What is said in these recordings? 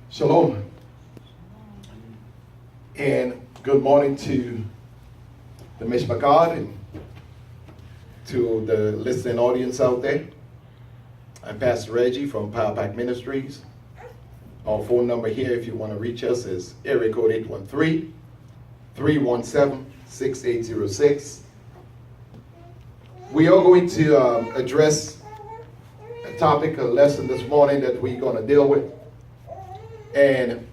Shalom. And good morning to the Mishpachad and to the listening audience out there. I'm Pastor Reggie from PowerPac Ministries. Our phone number here, if you want to reach us, is area code 813-317-6806. We are going to address a topic, a lesson this morning that we're going to deal with. And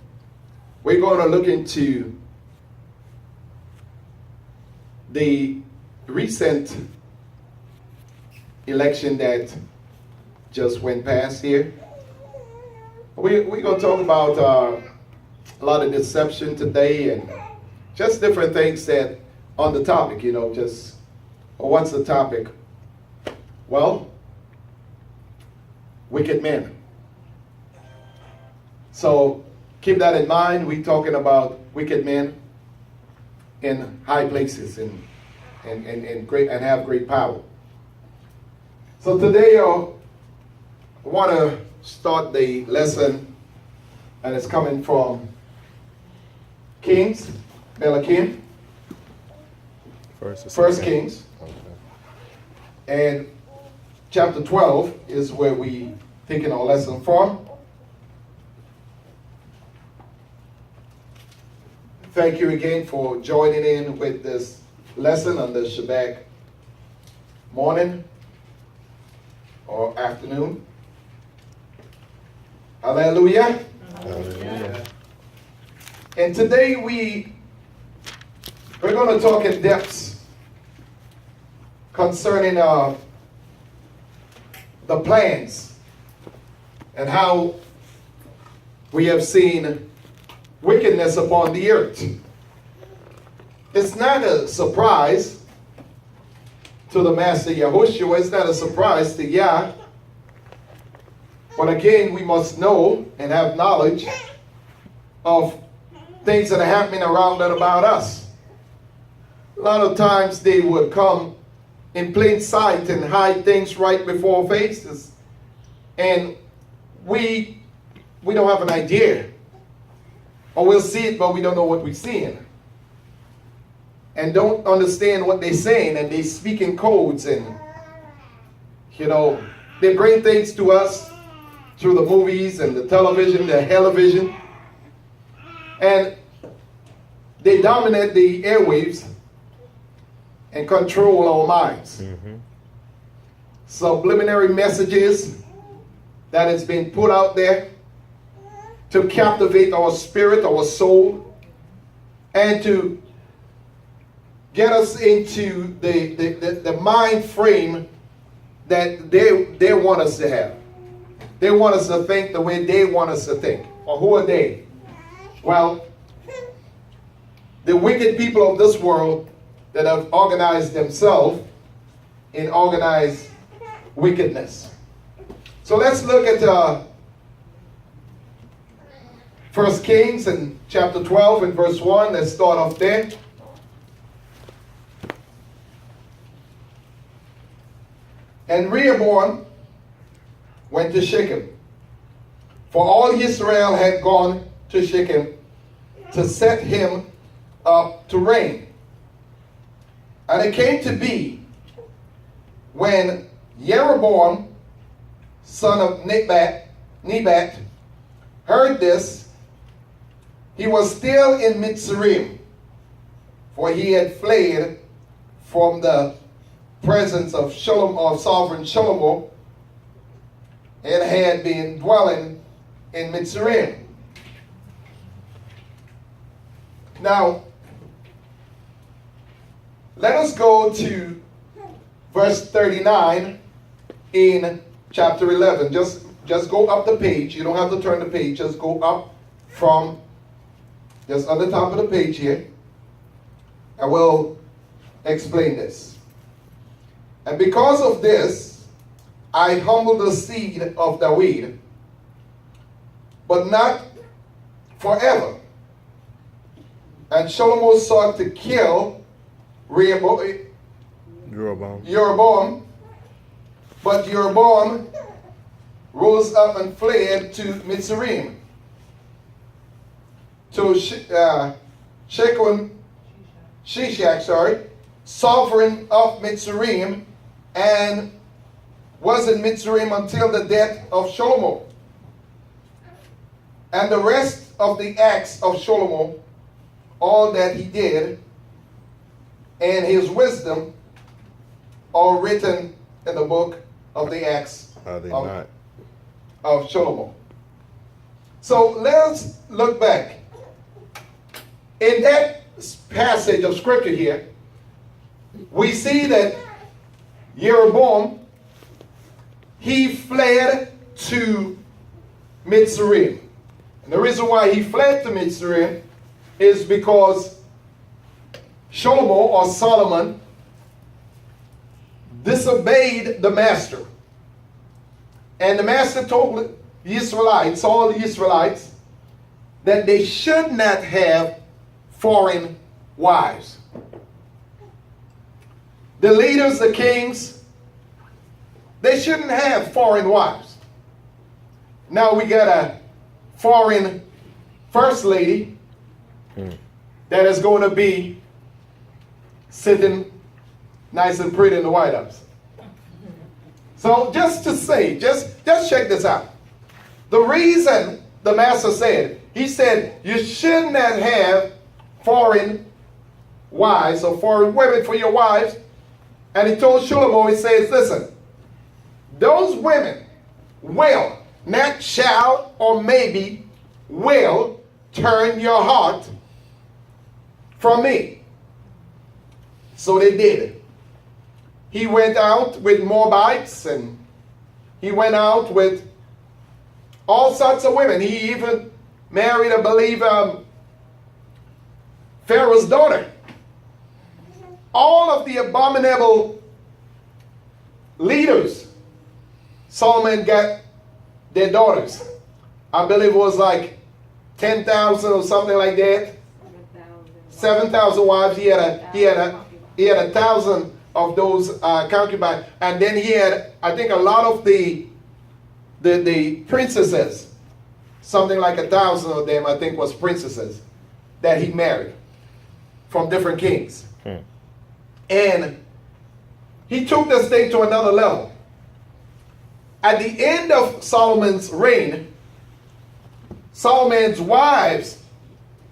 we're going to look into the recent election that just went past here. We're going to talk about a lot of deception today and just different things that on the topic, just what's the topic? Well, wicked men. So keep that in mind. We're talking about wicked men in high places and great and have great power. So today I want to start the lesson, and it's coming from Kings, Malachi, First Kings, and chapter 12 is where we taking our lesson from. Thank you again for joining in with this lesson on the Shabbat morning or afternoon. Hallelujah. Hallelujah. And today we're going to talk in depth concerning the plans and how we have seen wickedness upon the earth. It's not a surprise to the Master Yahushua. It's not a surprise to Yah. But again, we must know and have knowledge of things that are happening around and about us. A lot of times they would come in plain sight and hide things right before our faces. And we don't have an idea. Or we'll see it, but we don't know what we're seeing. And don't understand what they're saying. And they speak in codes. And, they bring things to us through the movies and the television, the television. And they dominate the airwaves and control our minds. Mm-hmm. Subliminary messages that has been put out there to captivate our spirit, our soul, and to get us into the mind frame that they want us to have. They want us to think the way they want us to think. Or who are they? Well, the wicked people of this world that have organized themselves in organized wickedness. So let's look at 1 Kings and chapter 12 and verse 1. Let's start off there. And Rehoboam went to Shechem, for all Israel had gone to Shechem to set him up to reign. And it came to be, when Jeroboam, son of Nebat, heard this, he was still in Mitzrayim, for he had fled from the presence of sovereign Shlomo, and had been dwelling in Mitzrayim. Now, let us go to verse 39 in chapter 11. Just go up the page. You don't have to turn the page. Just go up from just on the top of the page here. I will explain this. And because of this, I humbled the seed of David, but not forever. And Shlomo sought to kill Jeroboam, but Jeroboam rose up and fled to Mitzrayim, to Shishak, sovereign of Mitzrayim, and was in Mitzrayim until the death of Shlomo. And the rest of the acts of Shlomo, all that he did, and his wisdom, are written in the book of the Acts Are they of, not? of Shlomo. So let's look back. In that passage of scripture here, we see that Jeroboam, he fled to Mitzrayim. And the reason why he fled to Mitzrayim is because Shlomo, or Solomon, disobeyed the master. And the master told the Israelites, all the Israelites, that they should not have foreign wives. The leaders, the kings, they shouldn't have foreign wives. Now we got a foreign first lady that is going to be sitting nice and pretty in the White House. So just to say, just check this out. The reason the master said, he said, you should not have foreign wives or foreign women for your wives. And he told Shlomo, he says, listen, those women will, not shall or maybe, will turn your heart from me. So they did. He went out with Moabites, and he went out with all sorts of women. He even married, I believe, Pharaoh's daughter. All of the abominable leaders, Solomon got their daughters. I believe it was like 10,000 or something like that. 7,000 wives. He had 1,000 of those concubines, and then he had, I think, a lot of the princesses. Something like 1,000 of them, I think, was princesses that he married from different kings. And he took this thing to another level. At the end of Solomon's reign, Solomon's wives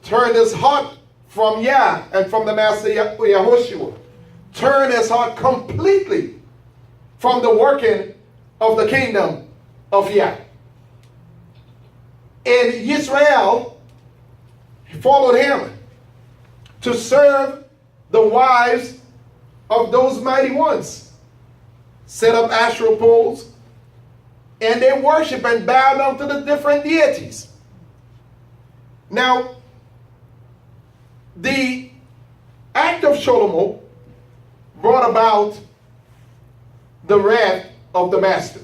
turned his heart from Yah and from the master Yahushua. Turned his heart completely from the working of the kingdom of Yah. And Israel followed him to serve the wives of those mighty ones. Set up Asherah poles, and they worship and bow down to the different deities. Now, the act of Shlomo brought about the wrath of the master.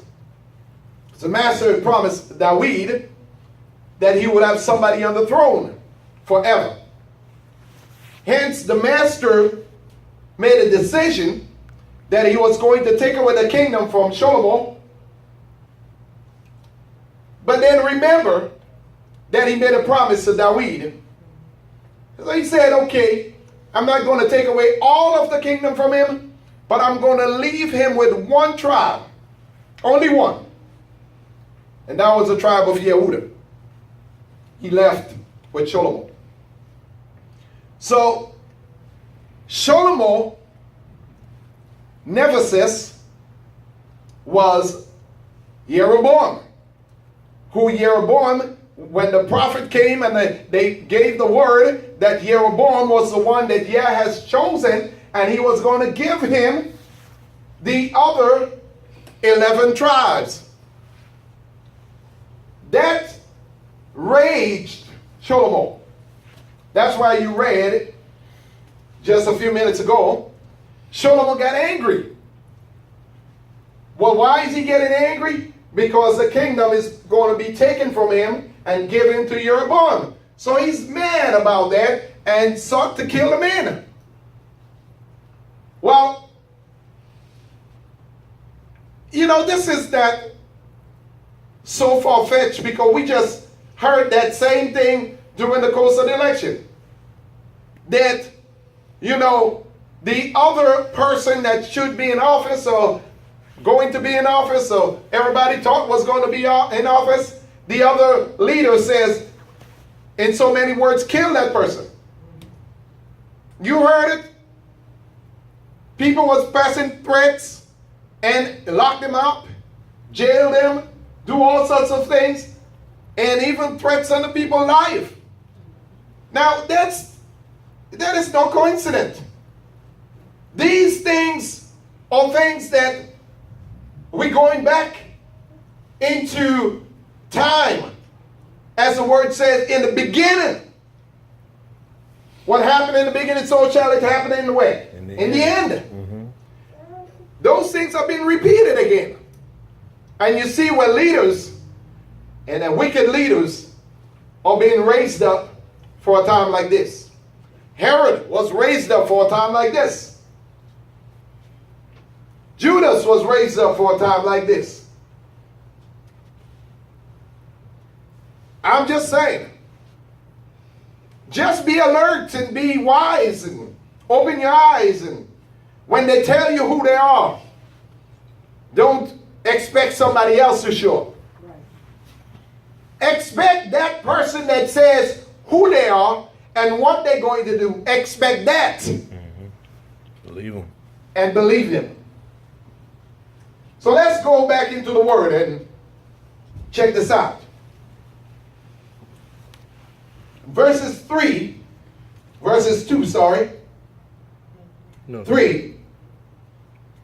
The master had promised David that he would have somebody on the throne forever. Hence, the master made a decision that he was going to take away the kingdom from Shlomo. But then remember that he made a promise to David. So he said, okay, I'm not going to take away all of the kingdom from him, but I'm going to leave him with one tribe. Only one. And that was the tribe of Yehuda. He left with Shlomo. So, Shlomo, nemesis, was Jeroboam. Who Jeroboam, when the prophet came and they gave the word that Jeroboam was the one that Yah has chosen, and he was going to give him the other 11 tribes. That raged Shlomo. That's why you read just a few minutes ago, Shlomo got angry. Well, why is he getting angry? Because the kingdom is going to be taken from him and given to Jeroboam. So he's mad about that and sought to kill the man. Well, you know, this is that so far-fetched because we just heard that same thing during the course of the election. That, you know, the other person that should be in office or going to be in office, or everybody thought was going to be in office, the other leader says, in so many words, kill that person. You heard it. People was passing threats and lock them up, jail them, do all sorts of things, and even threats on the people's life. Now, that is no coincidence. These things are things that we're going back into time. As the word says, in the beginning. What happened in the beginning, so shall it happen in the way. In the end. Mm-hmm. Those things are being repeated again. And you see where leaders and the wicked leaders are being raised up for a time like this. Herod was raised up for a time like this. Judas was raised up for a time like this. I'm just saying, just be alert and be wise and open your eyes, and when they tell you who they are, don't expect somebody else to show up. Right. Expect that person that says who they are and what they're going to do. Expect that. Mm-hmm. Believe them. And believe them. So let's go back into the Word and check this out. Verses 2, 3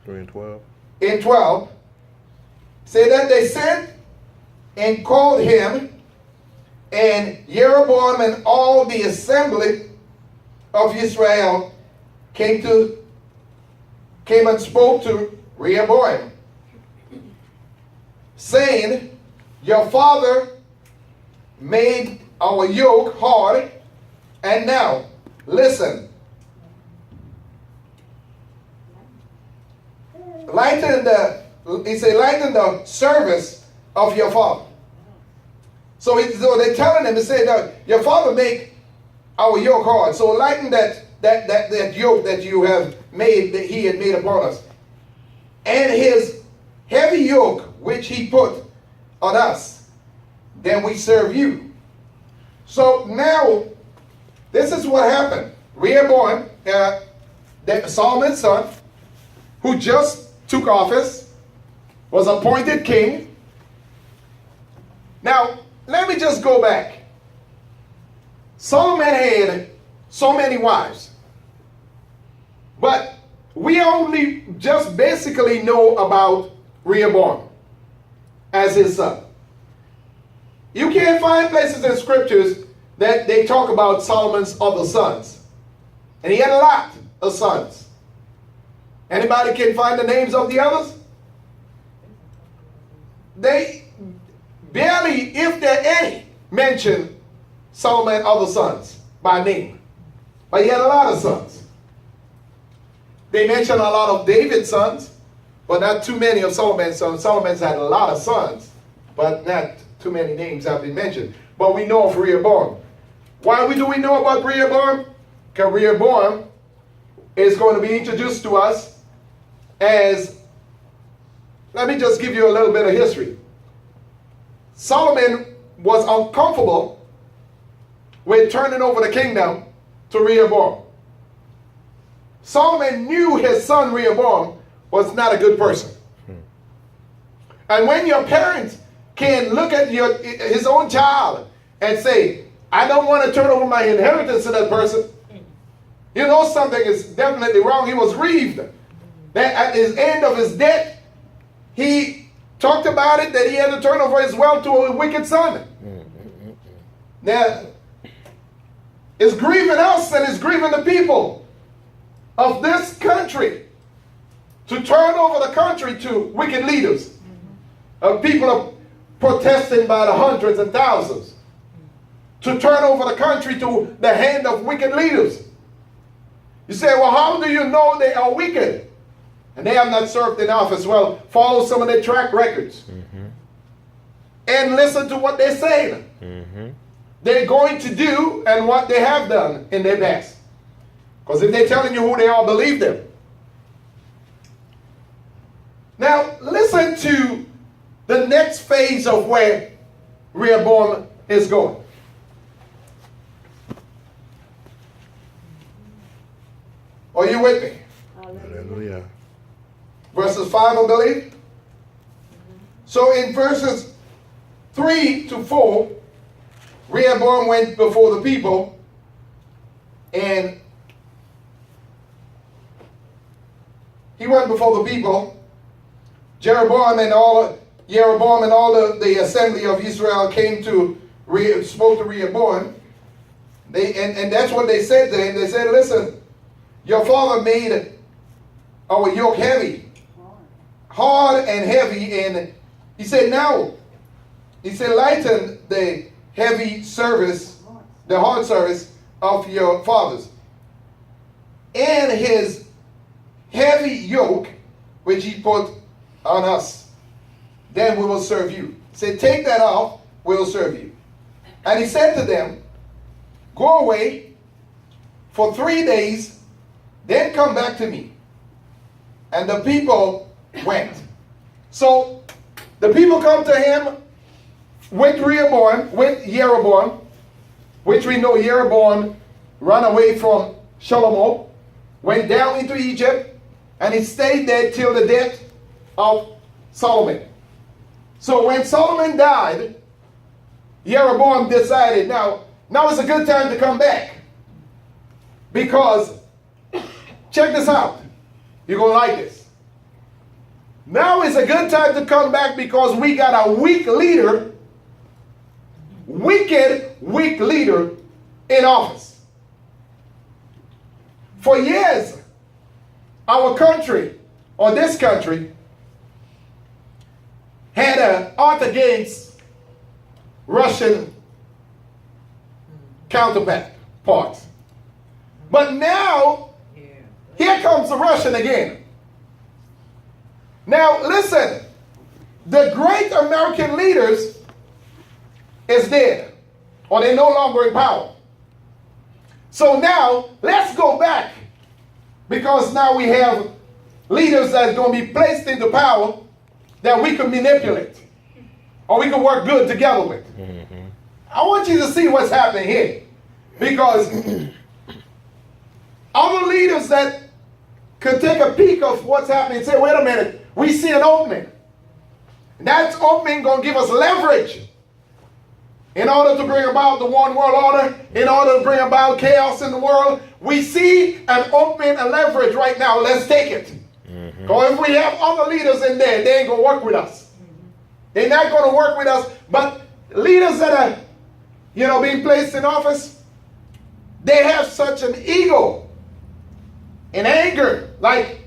and 12. In 12, say that they sent and called him, and Jeroboam and all the assembly of Israel came and spoke to Rehoboam, saying, your father made our yoke hard, and now listen, lighten the service of your father. So they're telling him to say that your father make our yoke hard. So lighten that yoke that you have made, that he had made upon us, and his heavy yoke which he put on us, then we serve you. So now, this is what happened. Rehoboam, Solomon's son, who just took office, was appointed king. Now, let me just go back. Solomon had so many wives, but we only just basically know about Rehoboam as his son. You can't find places in scriptures that they talk about Solomon's other sons. And he had a lot of sons. Anybody can find the names of the others? They barely, if there any, mention Solomon's other sons by name. But he had a lot of sons. They mention a lot of David's sons, but not too many of Solomon's sons. Solomon's had a lot of sons, but not too many names have been mentioned. But we know of Rehoboam. Why do we know about Rehoboam? Because Rehoboam is going to be introduced to us as, let me just give you a little bit of history. Solomon was uncomfortable with turning over the kingdom to Rehoboam. Solomon knew his son Rehoboam was not a good person. And when your parents can look at his own child and say, I don't want to turn over my inheritance to that person, you know something is definitely wrong. He was grieved that at his end of his death, he talked about it, that he had to turn over his wealth to a wicked son. Now, it's grieving us and it's grieving the people of this country to turn over the country to wicked leaders. People are protesting by the hundreds and thousands to turn over the country to the hand of wicked leaders. You say, well, how do you know they are wicked? And they have not served in office. Well, follow some of their track records. Mm-hmm. and listen to what they're saying. They're going to do and what they have done in their past. Because if they're telling you who they are, believe them. Now, listen to the next phase of where Rehoboam is going. Are you with me? Hallelujah. Verses 5, I believe. So in verses 3 to 4, Rehoboam went before the people, and he went before the people. Jeroboam and all the assembly of Israel came to spoke to Rehoboam. And that's what they said to him. They said, listen, your father made our yoke heavy, hard and heavy, and he said, now, he said, lighten the heavy service, the hard service of your fathers, and his heavy yoke, which he put on us, then we will serve you. He said, take that off, we'll serve you. And he said to them, go away for 3 days, then come back to me. And the people went. So the people come to him with Jeroboam, which we know Jeroboam ran away from Shalom, went down into Egypt, and he stayed there till the death of Solomon. So when Solomon died, Jeroboam decided, now is a good time to come back. Because, check this out. You're going to like this. Now is a good time to come back because we got a weak leader, wicked, weak leader in office. For years, our country, or this country, had an art against Russian counterparts. But now, here comes the Russian again. Now, listen, the great American leaders is dead, or they're no longer in power. So now, let's go back, because now we have leaders that's going to be placed into power that we can manipulate, or we can work good together with. I want you to see what's happening here, because other leaders that could take a peek of what's happening and say, wait a minute, we see an opening. That opening going to give us leverage in order to bring about the one world order, in order to bring about chaos in the world. We see an opening, a leverage right now. Let's take it. Because if we have other leaders in there, they ain't going to work with us. They're not going to work with us. But leaders that are, being placed in office, they have such an ego and anger like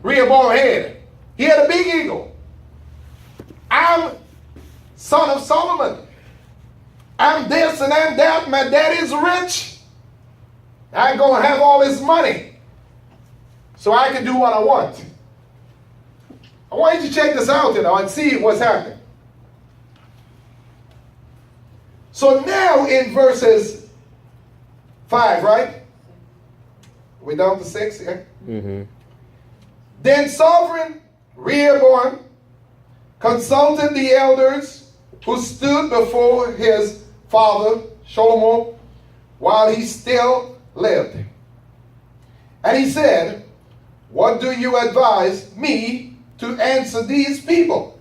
Rehoboam had. He had a big ego. I'm son of Solomon. I'm this and I'm that. My daddy's rich. I'm going to have all this money so I can do what I want. I want you to check this out, and see what's happening. So now in verses 5, right? We're down to 6, yeah? Then sovereign Rehoboam consulted the elders who stood before his father Solomon while he still lived. And he said, what do you advise me to answer these people?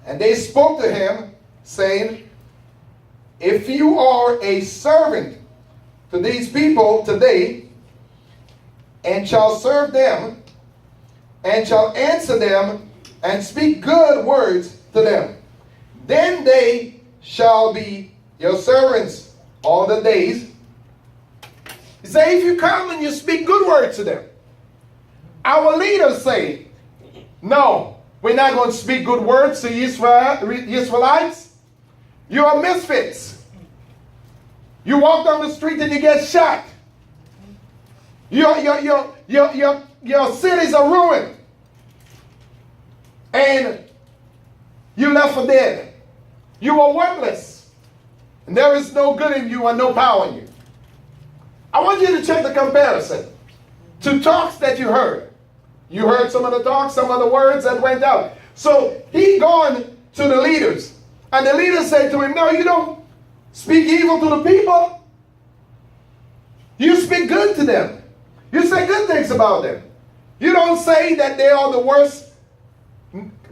And they spoke to him, saying, if you are a servant to these people today, and shall serve them, and shall answer them, and speak good words to them, then they shall be your servants all the days. He said, if you come and you speak good words to them. Our leaders say, no, we're not going to speak good words to Israelites. You are misfits. You walk down the street and you get shot. Your cities are ruined. And You left for dead. You are worthless. And there is no good in you and no power in you. I want you to check the comparison to talks that you heard. You heard some of the talks, some of the words that went out. So he gone to the leaders. And the leaders said to him, no, you don't speak evil to the people. You speak good to them. You say good things about them. You don't say that they are the worst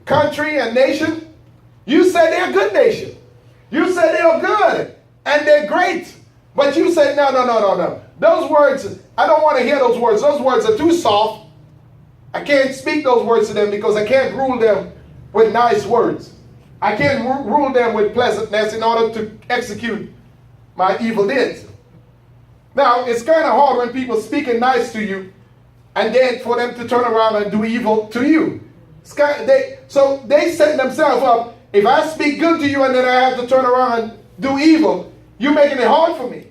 country and nation. You say they're a good nation. You say they are good and they're great. But you say, no. Those words, I don't want to hear those words. Those words are too soft. I can't speak those words to them because I can't rule them with nice words. I can't rule them with pleasantness in order to execute my evil deeds. Now, it's kind of hard when people speaking nice to you and then for them to turn around and do evil to you. So they set themselves up. If I speak good to you and then I have to turn around and do evil, you're making it hard for me.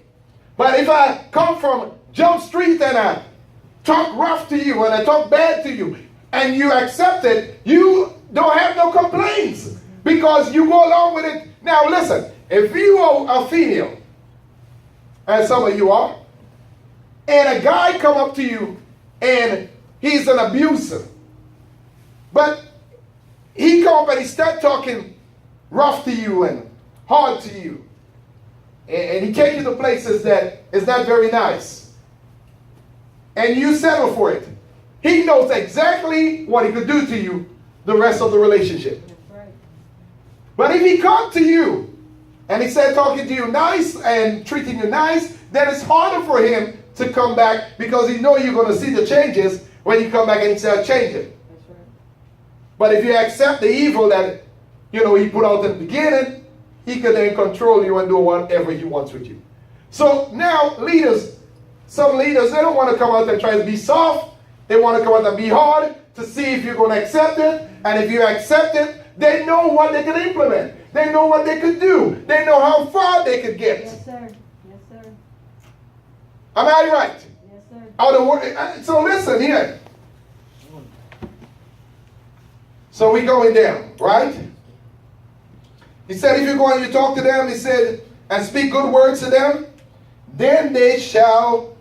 But if I come from Jump Street and I talk rough to you and I talk bad to you and you accept it, you don't have no complaints because you go along with it. Now listen, if you are a female, as some of you are, and a guy come up to you and he's an abuser, but he come up and he start talking rough to you and hard to you, and he take you to places that is not very nice, and you settle for it, he knows exactly what he could do to you the rest of the relationship. That's right. But if he come to you and he said talking to you nice and treating you nice, then it's harder for him to come back because he know you're going to see the changes when you come back and he start changing. That's right. But if you accept the evil that he put out in the beginning, he can then control you and do whatever he wants with you. So now some leaders, they don't want to come out and try to be soft. They want to come out and be hard to see if you're going to accept it. And if you accept it, they know what they can implement. They know what they could do. They know how far they could get. Yes, sir. Yes, sir. Am I right? Yes, sir. So listen here. So we going down, right? He said, if you go and you talk to them, he said, and speak good words to them, then they shall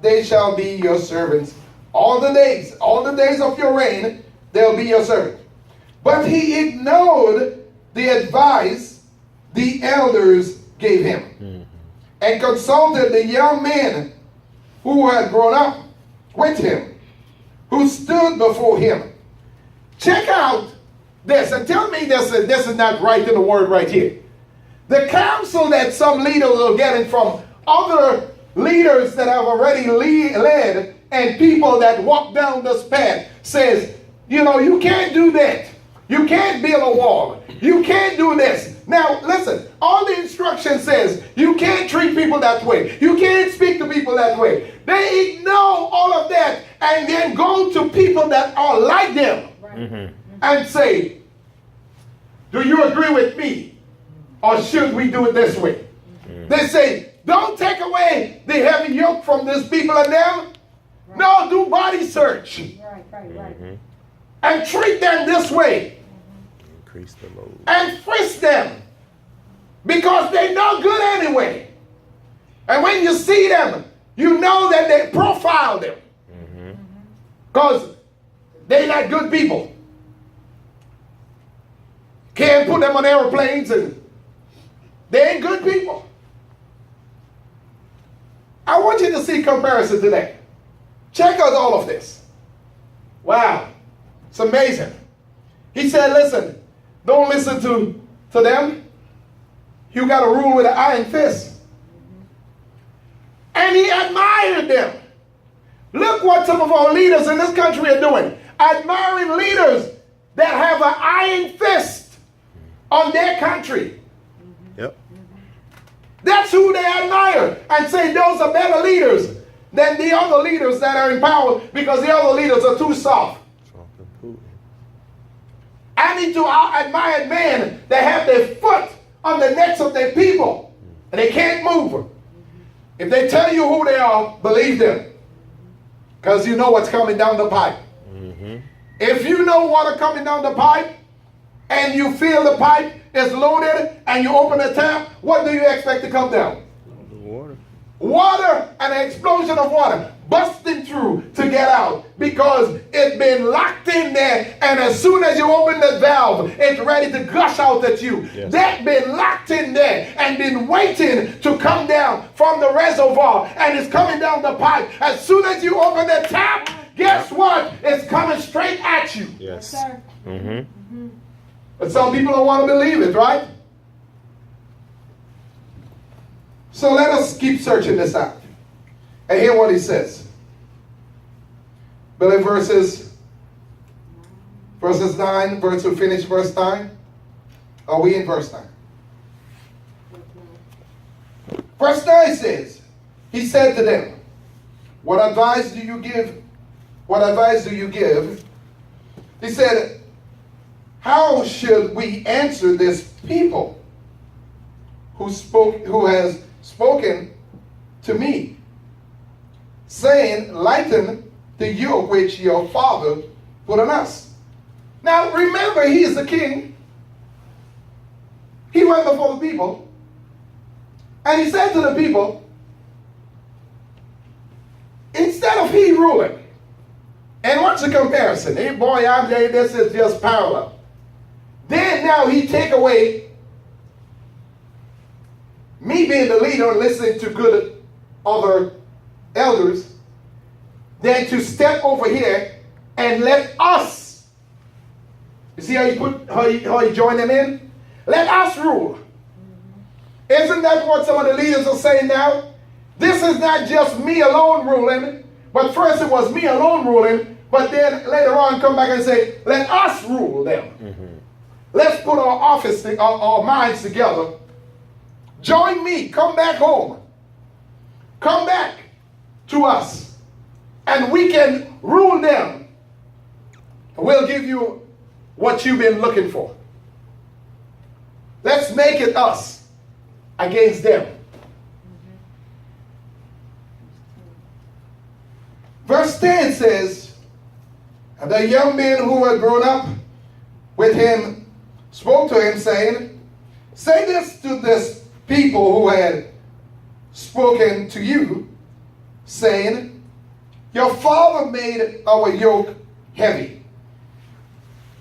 be your servants all the days of your reign, they'll be your servant. But he ignored the advice the elders gave him and consulted the young men who had grown up with him, who stood before him. Check out this and tell me this is not right in the word right here. The counsel that some leaders are getting from other leaders that have already led and people that walk down this path says, you can't do that. You can't build a wall. You can't do this. Now, listen, all the instruction says you can't treat people that way. You can't speak to people that way. They ignore all of that and then go to people that are like them and say, do you agree with me? Or should we do it this way? They say, don't take away the heavy yoke from these people and them. Right. No, do body search. Right. And treat them this way. Increase the load. And frisk them. Because they're not good anyway. And when you see them, you know that they profile them. Because they're not good people. Can't put them on airplanes and they ain't good people. I want you to see comparison today. Check out all of this. Wow. It's amazing. He said, listen, don't listen to them. You got to rule with an iron fist. And he admired them. Look what some of our leaders in this country are doing. Admiring leaders that have an iron fist on their country. Yep. That's who they admire and say those are better leaders than the other leaders that are in power because the other leaders are too soft. I need to admire men that have their foot on the necks of their people and they can't move. If they tell you who they are, believe them because you know what's coming down the pipe. If you know water coming down the pipe and you feel the pipe is loaded and you open the tap, what do you expect to come down? The water. Water, and an explosion of water busting through to get out because it's been locked in there, and as soon as you open the valve, it's ready to gush out at you. Yes. That's been locked in there and been waiting to come down from the reservoir, and it's coming down the pipe. As soon as you open the tap, guess what? It's coming straight at you. Yes, Yes. sir. Mm-hmm. But some people don't want to believe it, right? So let us keep searching this out. And hear what he says. Believe verses 9, to finish verse 9. Are we in verse 9? Verse 9 says, he said to them, what advice do you give? What advice do you give? He said, how should we answer this people who has spoken to me, saying, lighten the yoke which your father put on us? Now remember, he is the king. He went before the people, and he said to the people, instead of he ruling, and what's the comparison? Hey boy, I'm saying this is just parallel. Then now he take away me being the leader and listening to good other elders, than to step over here and let us. You see how you join them in? Let us rule. Isn't that what some of the leaders are saying now? This is not just me alone ruling, but first it was me alone ruling, but then later on come back and say, let us rule them. Mm-hmm. Let's put our minds together. Join me. Come back home. Come back to us. And we can rule them. We'll give you what you've been looking for. Let's make it us against them. Verse 10 says, and the young men who had grown up with him spoke to him, saying, say this to this people who had spoken to you, saying, your father made our yoke heavy,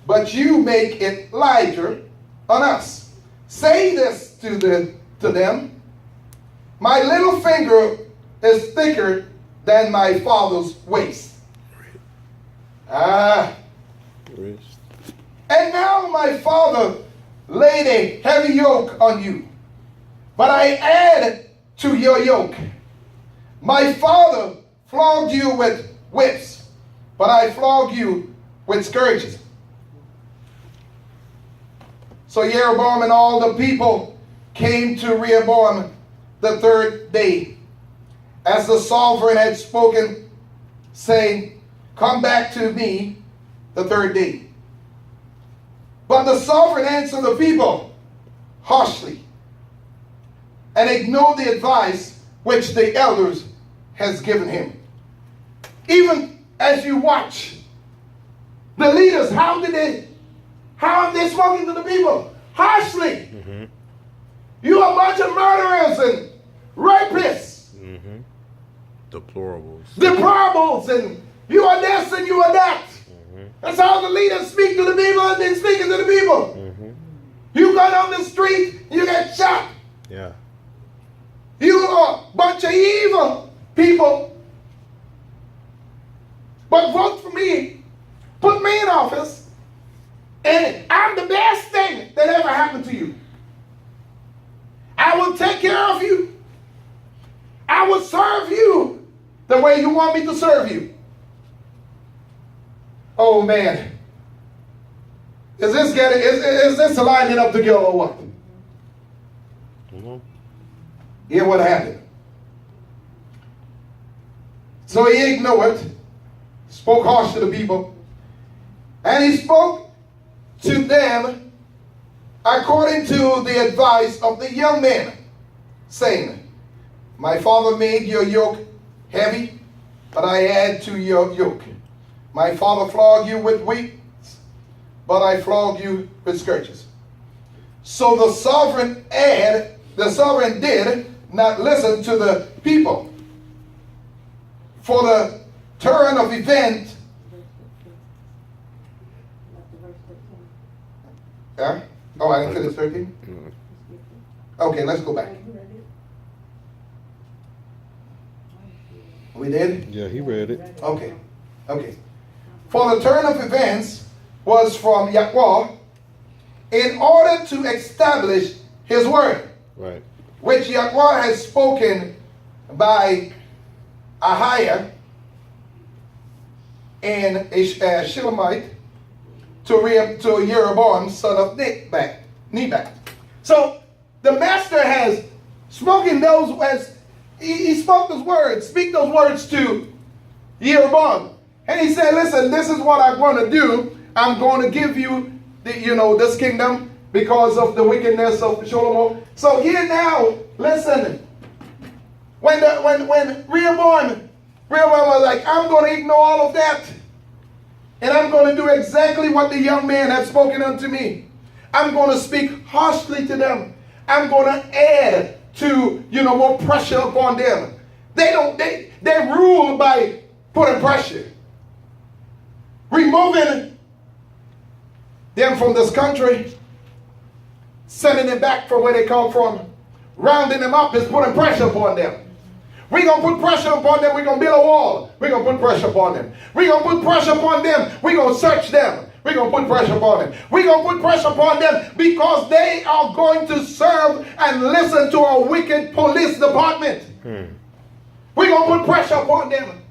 but you make it lighter on us. Say this to them, my little finger is thicker than my father's waist. And now my father laid a heavy yoke on you, but I add to your yoke. My father flogged you with whips, but I flog you with scourges. So Jeroboam and all the people came to Rehoboam the third day, as the sovereign had spoken, saying, come back to me the third day. But the sovereign answered the people harshly and ignored the advice which the elders has given him. Even as you watch the leaders, how have they spoken to the people? Harshly. Mm-hmm. You are a bunch of murderers and rapists. Mm-hmm. Deplorables. Deplorables, and you are this and you are that. Mm-hmm. That's how the leaders speak to the people and been speaking to the people. Mm-hmm. You go down the street, you get shot. Yeah. You are a bunch of evil people. But vote for me. Put me in office. And I'm the best thing that ever happened to you. I will take care of you. I will serve you the way you want me to serve you. Oh man. Is this lining up together or what? Mm-hmm. Hear what happened. So he ignored, spoke harsh to the people, and he spoke to them according to the advice of the young men, saying, my father made your yoke heavy, but I add to your yoke. My father flogged you with whips, but I flog you with scourges. So the sovereign did not listen to the people. For the turn of event. Yeah? Oh, I didn't finish 13? Okay, let's go back. We did? Yeah, he read it. Okay. Okay. For the turn of events was from Yahweh in order to establish his word, Right. which Yahweh has spoken by Ahiah and a Shilamite to Jeroboam, son of Nebat. So the master has spoken those as he spoke those words, speak those words to Jeroboam. And he said, listen, this is what I'm going to do. I'm going to give you this kingdom because of the wickedness of Solomon. So here now, listen, when Rehoboam was like, I'm going to ignore all of that. And I'm going to do exactly what the young man had spoken unto me. I'm going to speak harshly to them. I'm going to add to, more pressure upon them. They rule by putting pressure. Removing them from this country. Sending them back from where they come from. Rounding them up is putting pressure upon them. We're going to put pressure upon them. We're going to build a wall. We're going to put pressure upon them. We're going to put pressure upon them. We're going to search them. We're going to put pressure upon them. We're going to put pressure upon them because they are going to serve and listen to a wicked police department. We're going to put pressure upon them.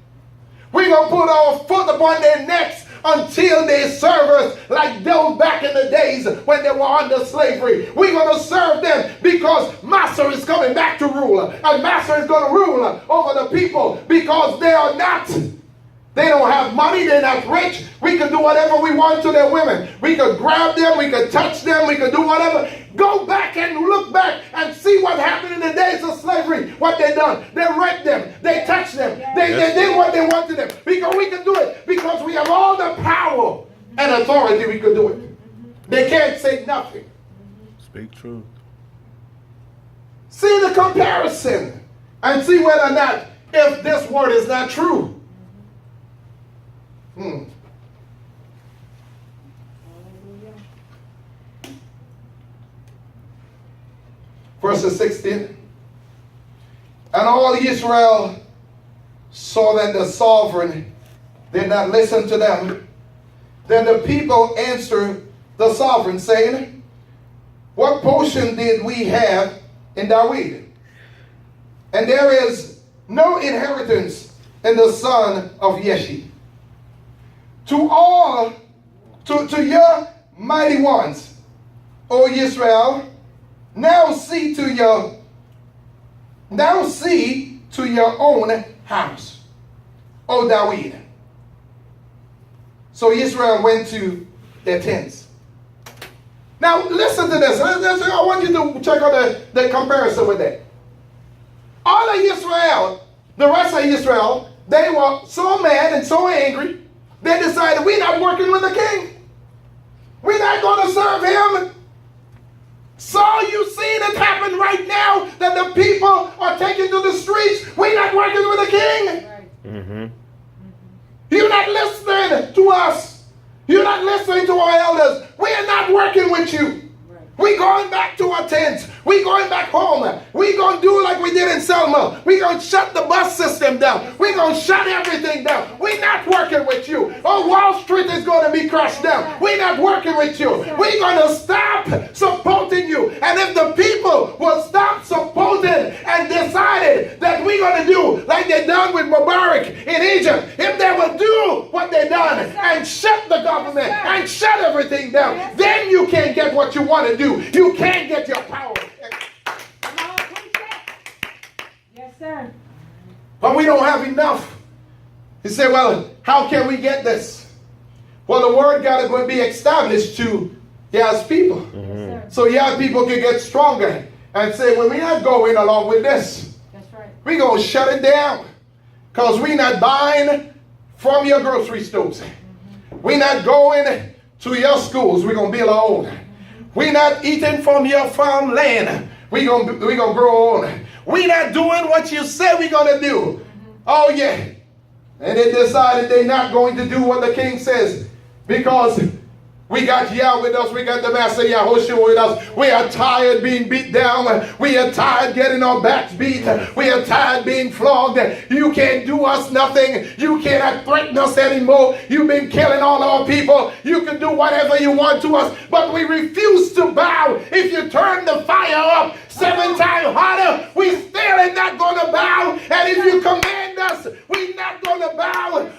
We're going to put our foot upon their necks until they serve us like those back in the days when they were under slavery. We're going to serve them because master is coming back to rule. And master is going to rule over the people because they don't have money, they're not rich. We can do whatever we want to their women. We could grab them, we could touch them, we could do whatever. Go back and look back and see what happened in the days of slavery, what they done. They raped them, they touched them, they did what they wanted them. Because we can do it, because we have all the power and authority, we could do it. They can't say nothing. Speak truth. See the comparison and see whether or not if this word is not true. Verses 16. And all Israel saw that the sovereign did not listen to them. Then the people answered the sovereign, saying, what portion did we have in David? And there is no inheritance in the son of Yeshe. To your mighty ones, O Israel, now see to your own house, O David. So Israel went to their tents. Now listen to this. I want you to check out the comparison with that. All of Israel, the rest of Israel, they were so mad and so angry. They decided, we're not working with the king. We're not going to serve him. So you see it happen right now that the people are taken to the streets. We're not working with the king. Mm-hmm. You're not listening to us. You're not listening to our elders. We're not working with you. We're going back to our tents. We're going back home. We're going to do like we did in Selma. We're going to shut the bus system down. We're going to shut everything down. We're not working with you. Oh, Wall Street is going to be crushed down. We're not working with you. We're going to stop supporting you. And if the people will stop supporting and decided that we're going to do like they done with Mubarak in Egypt, if they will do what they done and shut the government and shut everything down, then you can get what you want to do. You can't get your power. Yes, sir. But we don't have enough. He said, well, how can we get this? Well, the word got to be established to Yah's people. Mm-hmm. So Yah's people can get stronger and say, well, we're not going along with this. That's right. We're going to shut it down because we're not buying from your grocery stores. Mm-hmm. We're not going to your schools. We're going to build our own. We're not eating from your farmland. We're going to grow our own. We're not doing what you said we're going to do. Oh, yeah. And they decided they're not going to do what the king says because we got Yah with us. We got the Master Yahushua with us. We are tired being beat down. We are tired getting our backs beat. We are tired being flogged. You can't do us nothing. You cannot threaten us anymore. You've been killing all our people. You can do whatever you want to us, but we refuse to bow. If you turn the fire up 7 times hotter, we still are not going to bow. And if you command us, we're not going to bow.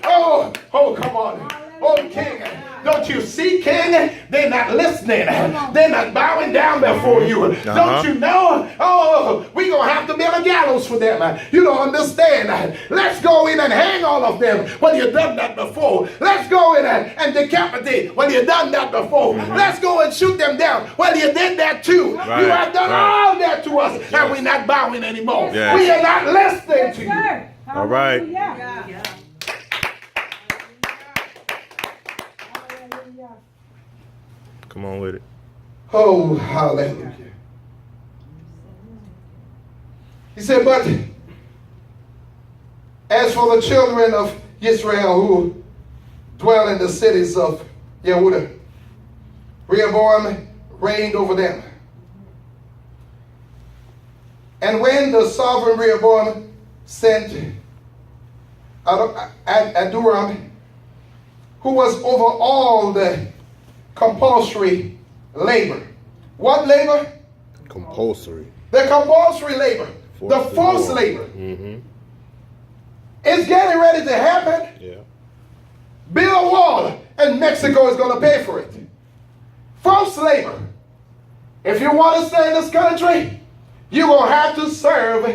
Oh, come on. Oh, King, don't you see, King? They're not listening. They're not bowing down before you. Don't you know? Oh, we're going to have to build a gallows for them. You don't understand. Let's go in and hang all of them. Well, you've done that before. Let's go in and decapitate. Well, you've done that before. Let's go and shoot them down. Well, you did that too. Right. You have done all that to us, and we're not bowing anymore. Yes. We are not listening to you. Sir. All right. Hallelujah. Come on with it. Oh, hallelujah. He said, but as for the children of Israel who dwell in the cities of Yehudah, Rehoboam reigned over them. And when the sovereign Rehoboam sent Adoram, who was over all the compulsory labor. What labor? Compulsory. The compulsory labor. The forced labor. Mm-hmm. It's getting ready to happen. Yeah. Build a wall, and Mexico is going to pay for it. Forced labor. If you want to stay in this country, you're going to have to serve,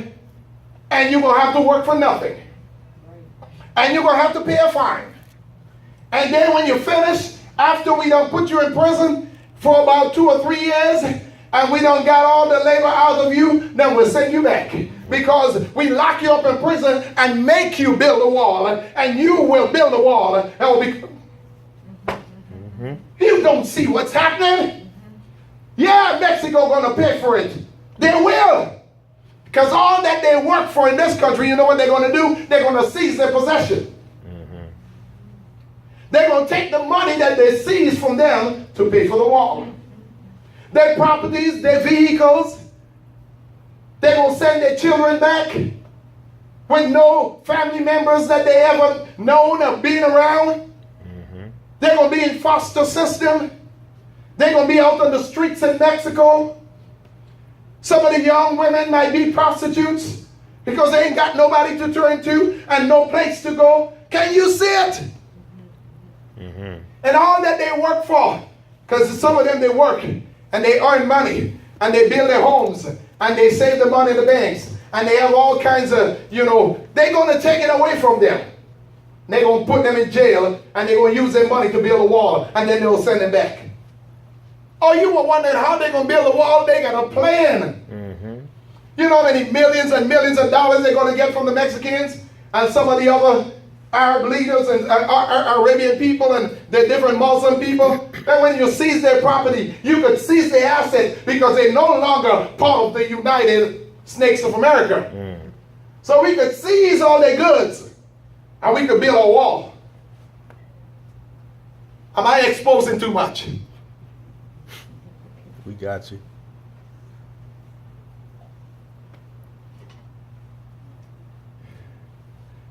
and you're going to have to work for nothing. And you're going to have to pay a fine. And then when you finish, after we don't put you in prison for about 2 or 3 years, and we don't got all the labor out of you, then we'll send you back. Because we lock you up in prison and make you build a wall, and you will build a wall. And will be... You don't see what's happening? Yeah, Mexico going to pay for it. They will. Because all that they work for in this country, you know what they're going to do? They're going to seize their possession. They're going to take the money that they seize from them to pay for the wall. Their properties, their vehicles. They're going to send their children back with no family members that they ever known or been around. They're going to be in foster system. They're going to be out on the streets in Mexico. Some of the young women might be prostitutes because they ain't got nobody to turn to and no place to go. Can you see it? And all that they work for, because some of them they work and they earn money and they build their homes and they save the money in the banks and they have all kinds of, they're going to take it away from them. They're going to put them in jail and they're going to use their money to build a wall and then they'll send them back. Oh, you were wondering how they're going to build a wall? They got a plan. You know how many millions and millions of dollars they're going to get from the Mexicans and some of the other Arab leaders and Arabian people and the different Muslim people? And when you seize their property, you could seize their assets because they're no longer part of the United States of America. So we could seize all their goods and we could build a wall. Am I exposing too much? We got you.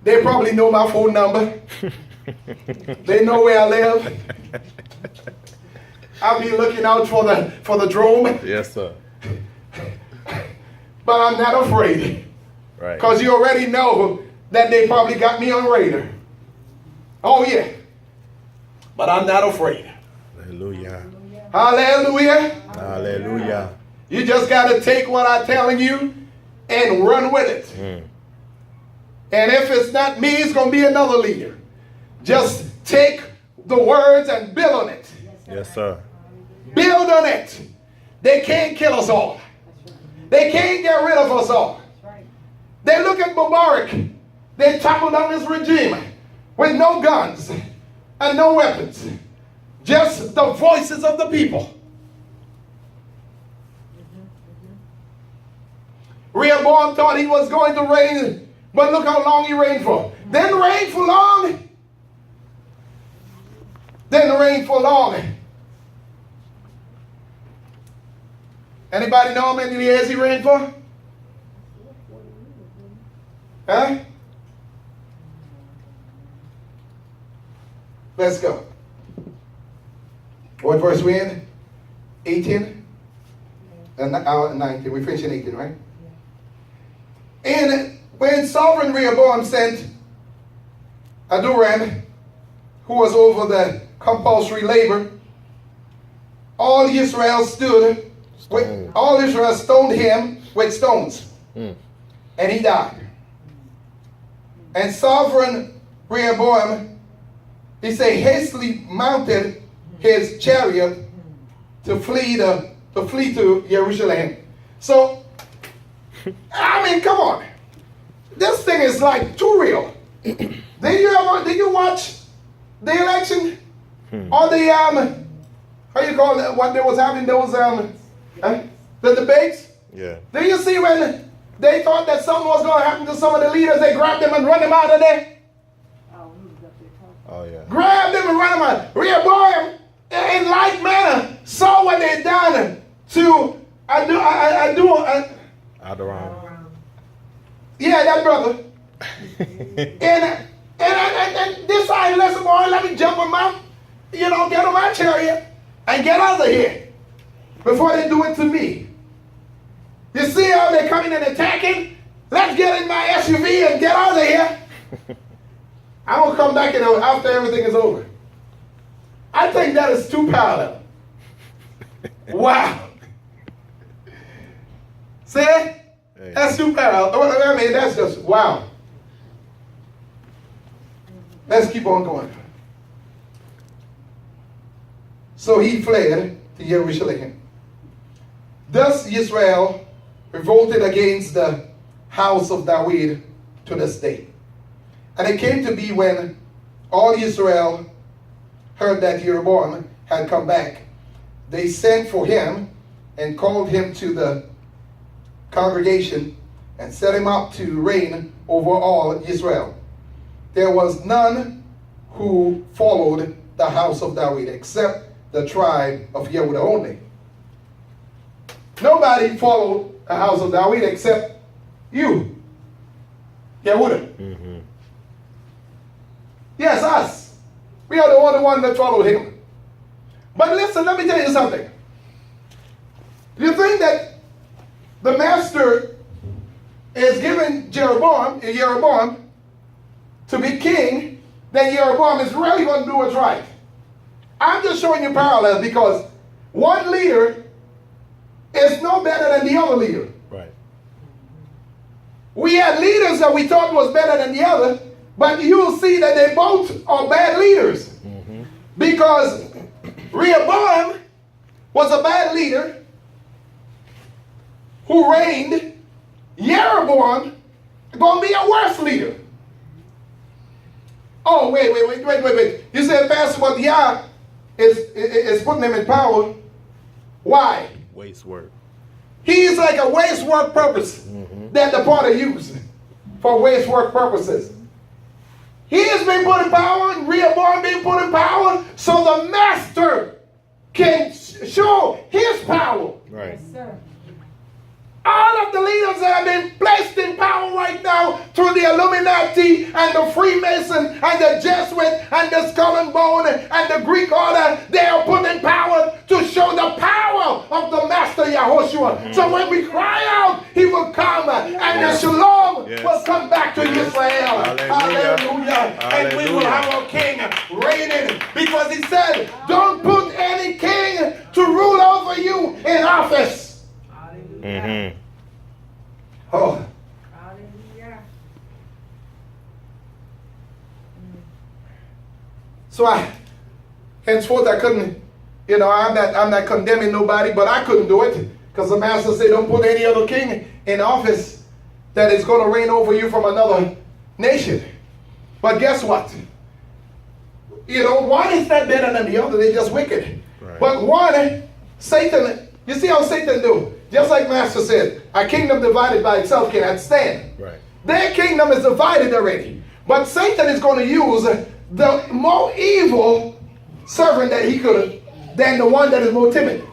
They probably know my phone number. They know where I live. I'll be looking out for the drone. Yes, sir. But I'm not afraid. Right. Because you already know that they probably got me on radar. Oh, yeah. But I'm not afraid. Hallelujah. Hallelujah. Hallelujah. You just got to take what I'm telling you and run with it. And if it's not me, it's going to be another leader. Just take the words and build on it. Yes, sir. Build on it. They can't kill us all. They can't get rid of us all. They look at Mubarak. They topple down his regime with no guns and no weapons. just the voices of the people. Rehoboam thought he was going to reign, but look how long he reigned for. Didn't reign for long. Didn't reign for long. Anybody know how many years he reigned for? Huh? Let's go. What verse we in? 18? 19. We finished in 18, right? And when sovereign Rehoboam sent Adoram, who was over the compulsory labor, all Israel stoned him with stones. And he died. And sovereign Rehoboam, he said, hastily mounted his chariot to flee to Jerusalem. So, I mean, come on. This thing is like too real. Did you watch the election? Or the, how you call it, what they was having those, the debates? Yeah. Did you see when they thought that something was going to happen to some of the leaders, they grabbed them and run them out of there? Oh, yeah. Grabbed them and run them out. Rehoboam, in like manner, saw what they done to Adoram. yeah, that brother. and this I listen, boy, let me jump on my, get on my chariot and get out of here before they do it to me. You see how they're coming and attacking? Let's get in my SUV and get out of here. I won't come back after everything is over. I think that is too parallel. Wow. See? That's too parallel. I mean, that's just, wow. Let's keep on going. So he fled to Jerusalem. Thus Israel revolted against the house of David to this day. And it came to be when all Israel heard that Jeroboam had come back, they sent for him and called him to the congregation and set him up to reign over all Israel. There was none who followed the house of David except the tribe of Yehudah only. Nobody followed the house of David except you, Yehudah. Yes, us. We are the only one that followed him. But listen, let me tell you something. You think that the master is giving Jeroboam to be king, then Jeroboam is really going to do what's right. I'm just showing you parallels because one leader is no better than the other leader. Right. We had leaders that we thought was better than the other, but you'll see that they both are bad leaders. Because Rehoboam was a bad leader who reigned. Jeroboam going to be a worse leader. Oh, wait. You said, Pastor, but Yah is putting him in power. Why? Waste work. He is like a waste work purpose that the potter used for waste work purposes. He has been put in power, and Rehoboam being put in power, so the master can show his power. Right. Yes, sir. All of the leaders that have been placed in power right now through the Illuminati and the Freemason and the Jesuit and the Skull and Bone and the Greek order, they are put in power to show the power of the Master Yahushua. So when we cry out, he will come and the shalom will come back to Israel. Hallelujah. And we will have our king reigning because he said, don't put any king to rule over you in office. Oh. Hallelujah. So henceforth I couldn't, I'm not condemning nobody, but I couldn't do it because the master said don't put any other king in office that is going to reign over you from another nation. But guess what? You know, one is not better than the other. They're just wicked. Right. But one, Satan, you see how Satan do? Just like Master said, a kingdom divided by itself cannot stand. Right. Their kingdom is divided already. But Satan is going to use the more evil servant that he could than the one that is more timid.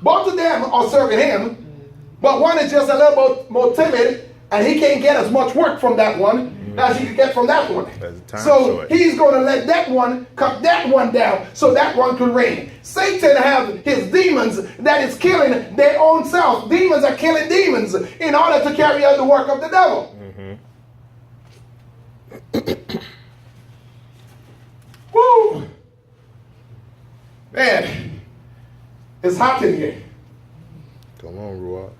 Both of them are serving him, but one is just a little bit more timid, and he can't get as much work from that one as he can get from that one. So he's going to let that one cut that one down so that one could reign. Satan have his demons that is killing their own self. Demons are killing demons in order to carry out the work of the devil. Woo! Man, it's hot in here. Come on, Ruach.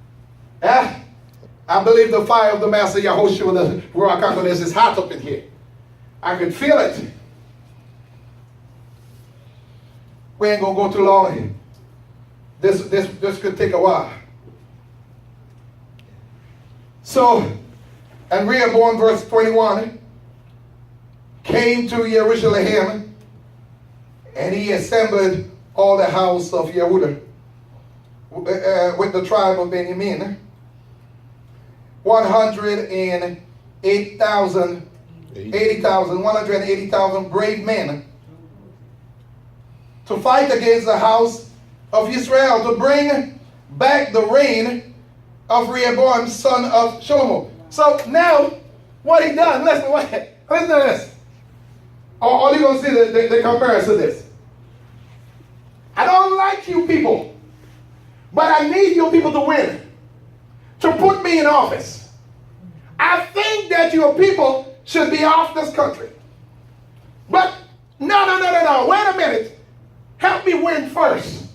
I believe the fire of the Master Yahushua, the Ruach HaKodesh, is hot up in here. I can feel it. We ain't gonna go too long. This could take a while. So, and Rehoboam, verse 21, came to Jerusalem, and he assembled all the house of Yehudah with the tribe of Benjamin. 180,000 brave men to fight against the house of Israel, to bring back the reign of Rehoboam, son of Shlomo. So now, what he done, listen to this. Or you're going to see the comparison to this. I don't like you people, but I need you people to win, to put me in office. I think that your people should be off this country. But no. Wait a minute. Help me win first.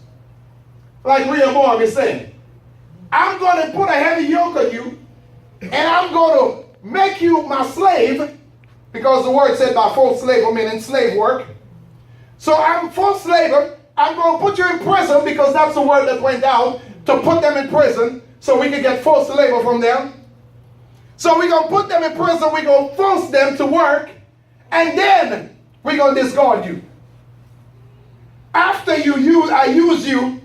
Like Rehoboam is saying. I'm going to put a heavy yoke on you, and I'm going to make you my slave, because the word said by forced labor meaning slave work. So I'm forced labor. I'm going to put you in prison, because that's the word that went out, to put them in prison so we can get forced labor from them. So we're going to put them in prison. We're going to force them to work, and then we're going to discard you. After I use you,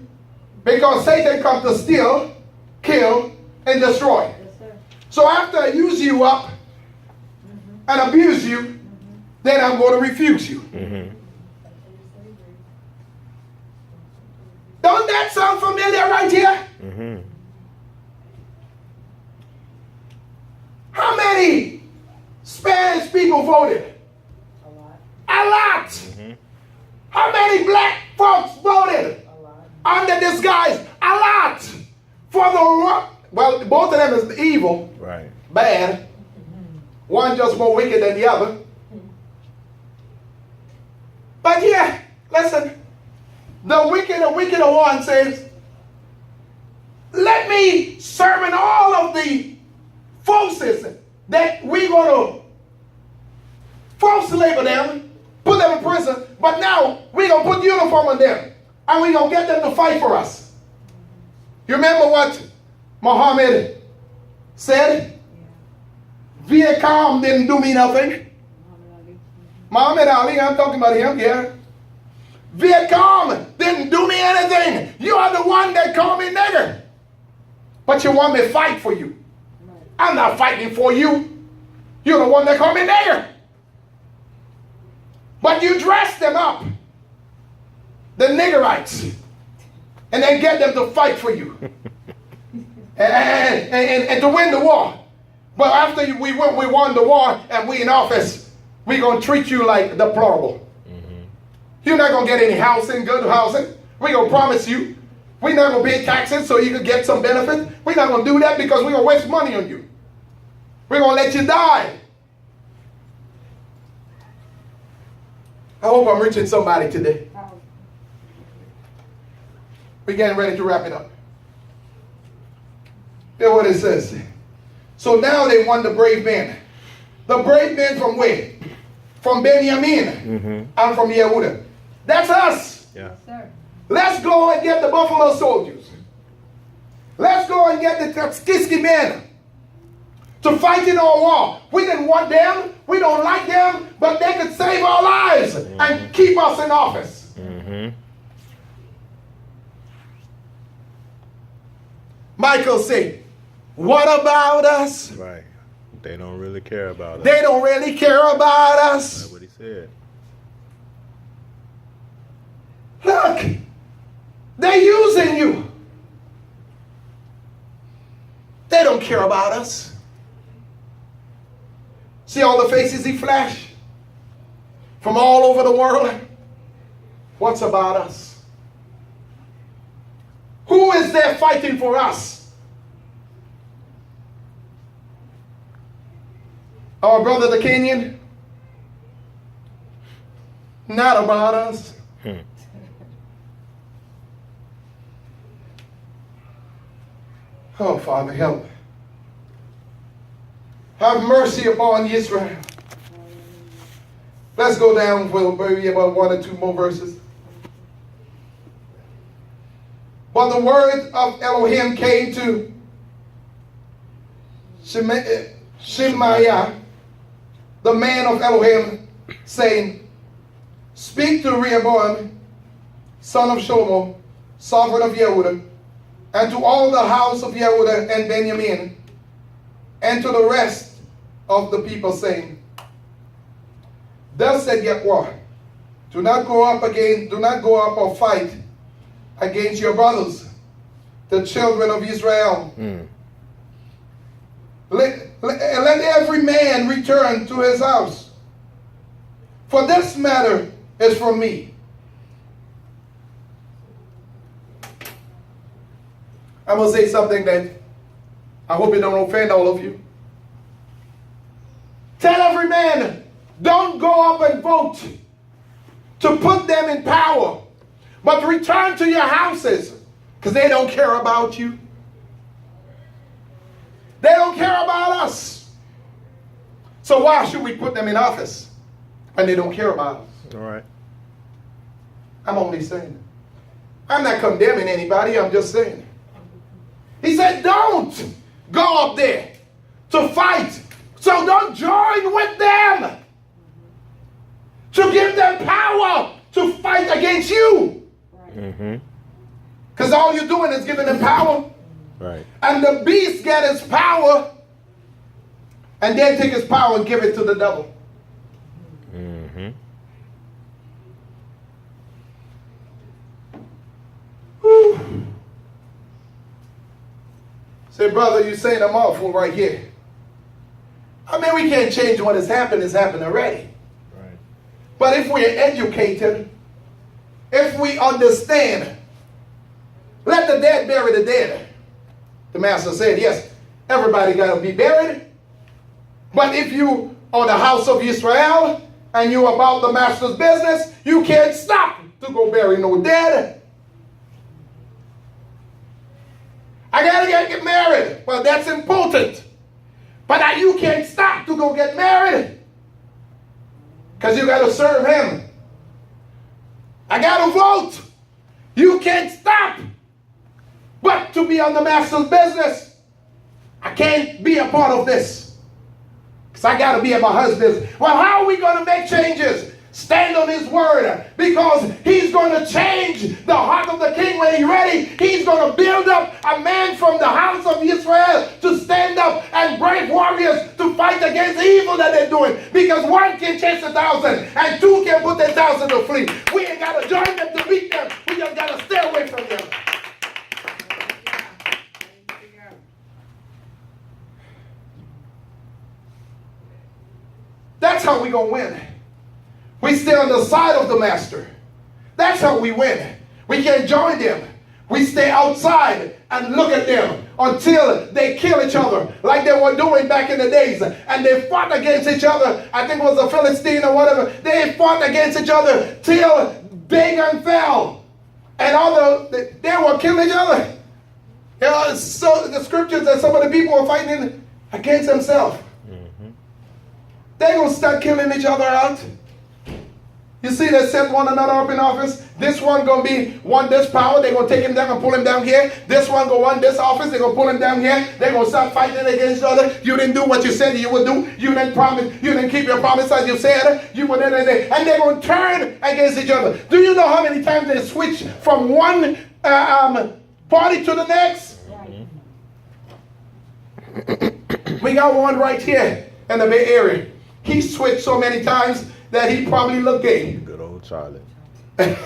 because Satan comes to steal, kill, and destroy. So after I use you up and abuse you, then I'm going to refuse you. Don't that sound familiar right here? How many Spanish people voted? A lot. How many black folks voted? Under disguise? A lot. For the well, both of them is evil, right? Bad. One just more wicked than the other. But yeah, listen. The wickeder one says, let me serve in all of the forces that we're going to force labor them, put them in prison, but now we're going to put uniform on them, and we're going to get them to fight for us. You remember what Muhammad said? Vietnam didn't do me nothing. Muhammad Ali, I'm talking about him, yeah. Vietnam didn't do me anything. You are the one that called me nigger. But you want me to fight for you. I'm not fighting for you. You're the one that called me nigger. But you dress them up, the niggerites, and then get them to fight for you. and to win the war. But after we won the war and we in office, we're going to treat you like deplorable. You're not going to get any housing, good housing. We're going to promise you. We're not going to pay taxes so you can get some benefit. We're not going to do that because we're going to waste money on you. We're going to let you die. I hope I'm reaching somebody today. We're getting ready to wrap it up. Here's what it says. So now they won the brave men. The brave men from where? From Benjamin and from Yehudah. That's us. Yeah. Yes, sir. Let's go and get the buffalo soldiers. Let's go and get the Tuskegee men to fight in our war. We didn't want them. We don't like them, but they could save our lives and keep us in office. Michael said, what about us? Right. They don't really care about us. They don't really care about us. That's what he said. Look, they're using you. They don't care about us. See all the faces he flashed from all over the world? What's about us? Who is there fighting for us? Our brother the Kenyan? Not about us. Oh, Father, help. Have mercy upon Israel. Let's go down for maybe about 1 or 2 more verses. But the word of Elohim came to Shemaiah, the man of Elohim, saying, speak to Rehoboam, son of Shlomo, sovereign of Yehudah, and to all the house of Yehudah and Benjamin, and to the rest of the people, saying, thus said Yahweh, do not go up or fight against your brothers, the children of Israel. Let every man return to his house, for this matter is from me. I'm going to say something that I hope it don't offend all of you. Tell every man, don't go up and vote to put them in power, but return to your houses, because they don't care about you. They don't care about us. So why should we put them in office when they don't care about us? All right. I'm only saying. I'm not condemning anybody. I'm just saying. He said, don't go up there to fight. So don't join with them to give them power to fight against you. Because all you're doing is giving them power. Right. And the beast get his power and then take his power and give it to the devil. Whew. Say, brother, you're saying a mouthful right here. I mean, we can't change what has happened. It's happened already. Right. But if we're educated, if we understand, let the dead bury the dead. The master said, yes, everybody got to be buried. But if you are the house of Israel and you about the master's business, you can't stop to go bury no dead. I got to get married. Well, that's important. But you can't stop to go get married, because you got to serve him. I got to vote. You can't stop but to be on the master's business. I can't be a part of this, because I got to be at my husband's. Well, how are we going to make changes? Stand on his word, because he's going to change the heart of the king when he's ready. He's going to build up a man from the house of Israel to stand up and brave warriors to fight against the evil that they're doing. Because one can chase 1,000 and 2 can put 1,000 to flee. We ain't got to join them to beat them. We just got to stay away from them. That's how we going to win. We stay on the side of the master. That's how we win. We can't join them. We stay outside and look at them until they kill each other, like they were doing back in the days. And they fought against each other. I think it was the Philistine or whatever. They fought against each other till Dagon fell. And they were killing each other. You know, so the scriptures that some of the people were fighting against themselves. They're going to start killing each other out. You see, they set one another up in office. This one gonna be one this power. They're gonna take him down and pull him down here. This one go on this office. They're gonna pull him down here. They're gonna start fighting against each other. You didn't do what you said you would do. You didn't promise. You didn't keep your promise as you said. You would, and they're gonna turn against each other. Do you know how many times they switch from one party to the next? We got one right here in the Bay Area. He switched so many times that he probably looked gay. Good old Charlie. Good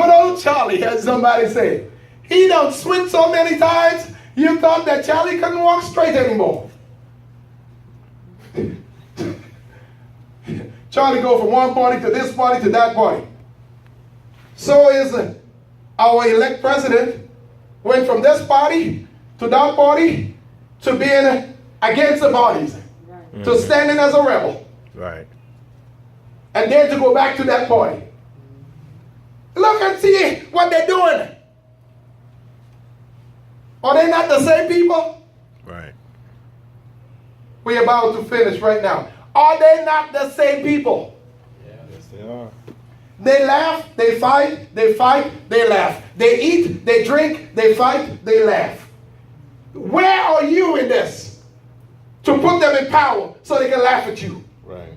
old Charlie, as somebody said. He done switched so many times, you thought that Charlie couldn't walk straight anymore. Charlie go from one party to this party to that party. So is our elect president went from this party to that party to being against the parties, to standing as a rebel. Right. And then to go back to that party. Look and see what they're doing. Are they not the same people? Right. We're about to finish right now. Are they not the same people? Yes, they are. They laugh, they fight, they laugh. They eat, they drink, they fight, they laugh. Where are you in this? To put them in power so they can laugh at you. Right.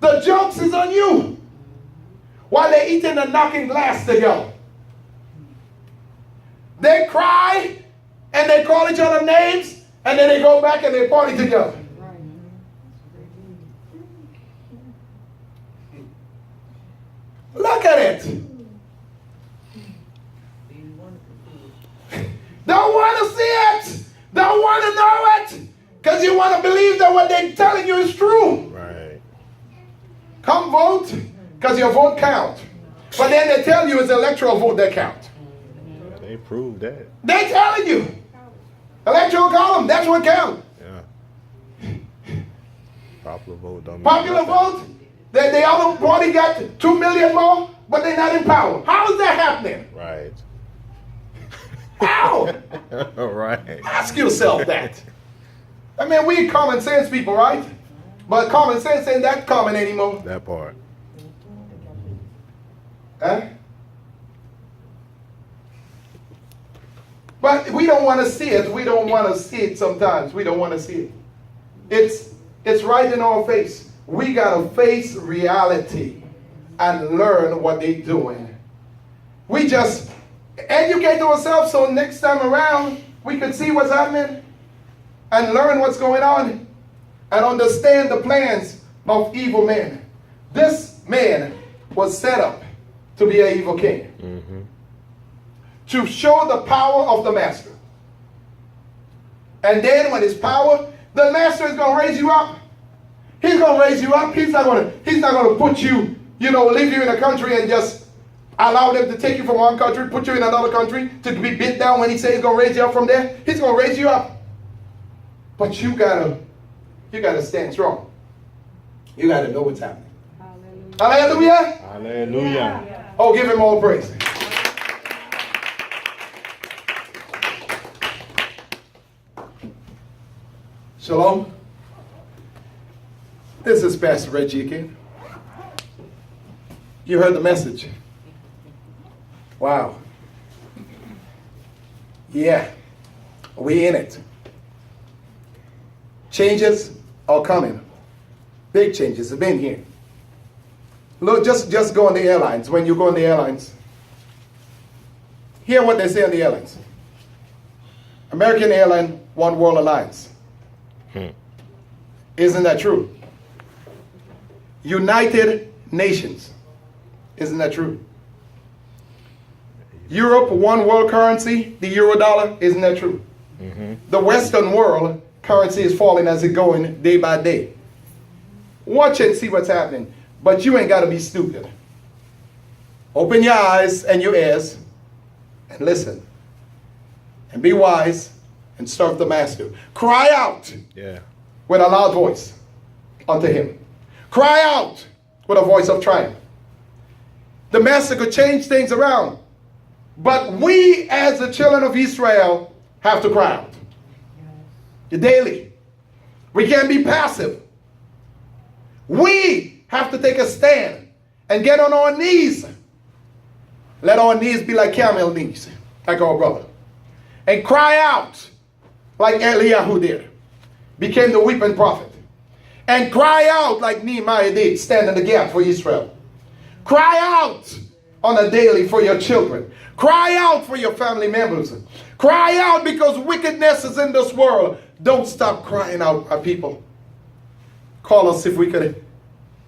The jokes is on you. While they're eating and knocking glass together. They cry and they call each other names and then they go back and they party together. Look at it. Don't want to see it. Don't want to know it. Because you want to believe that what they're telling you is true. Right. Come vote, because your vote counts. But then they tell you it's the electoral vote that counts. Yeah, they proved that. They're telling you. Electoral column, that's what counts. Yeah. Popular vote don't mean Popular nothing. vote, the other party got 2 million more, but they're not in power. How is that happening? Right. How? Right. Ask yourself that. I mean, we common sense people, right? But common sense ain't that common anymore. That part. Huh? But we don't want to see it. We don't want to see it sometimes. We don't want to see it. It's right in our face. We got to face reality and learn what they're doing. We just educate ourselves so next time around we can see what's happening and learn what's going on and understand the plans of evil men. This man was set up to be an evil king. Mm-hmm. To show the power of the master. And then when his power, the master is going to raise you up. He's going to raise you up. He's not going to put you, leave you in a country and just allow them to take you from one country, put you in another country to be beat down when he says he's going to raise you up from there. He's going to raise you up. But you gotta stand strong. You gotta know what's happening. Hallelujah. Hallelujah. Oh, give him all praise. Shalom. This is Pastor Reggie again. You heard the message. Wow. Yeah, we in it. Changes are coming. Big changes have been here. Look, just go on the airlines. When you go on the airlines, hear what they say on the airlines. American Airline, One World Alliance. Isn't that true? United Nations. Isn't that true? Europe, one world currency, the euro dollar. Isn't that true? Mm-hmm. The Western world currency is falling as it's going day by day. Watch and see what's happening. But you ain't got to be stupid. Open your eyes and your ears and listen. And be wise and serve the master. Cry out with a loud voice unto him. Cry out with a voice of triumph. The master could change things around. But we as the children of Israel have to cry out. Daily. We can't be passive. We have to take a stand and get on our knees. Let our knees be like camel knees, like our brother. And cry out like Eliyahu did. Became the weeping prophet. And cry out like Nehemiah did, stand in the gap for Israel. Cry out on a daily for your children. Cry out for your family members. Cry out because wickedness is in this world. Don't stop crying out, our people. Call us if we could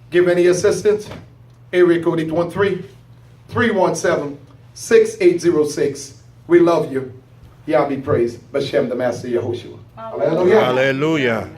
give any assistance. Area code 813-317-6806. We love you. Yah be praised. Bashem the Master Yahushua. Hallelujah.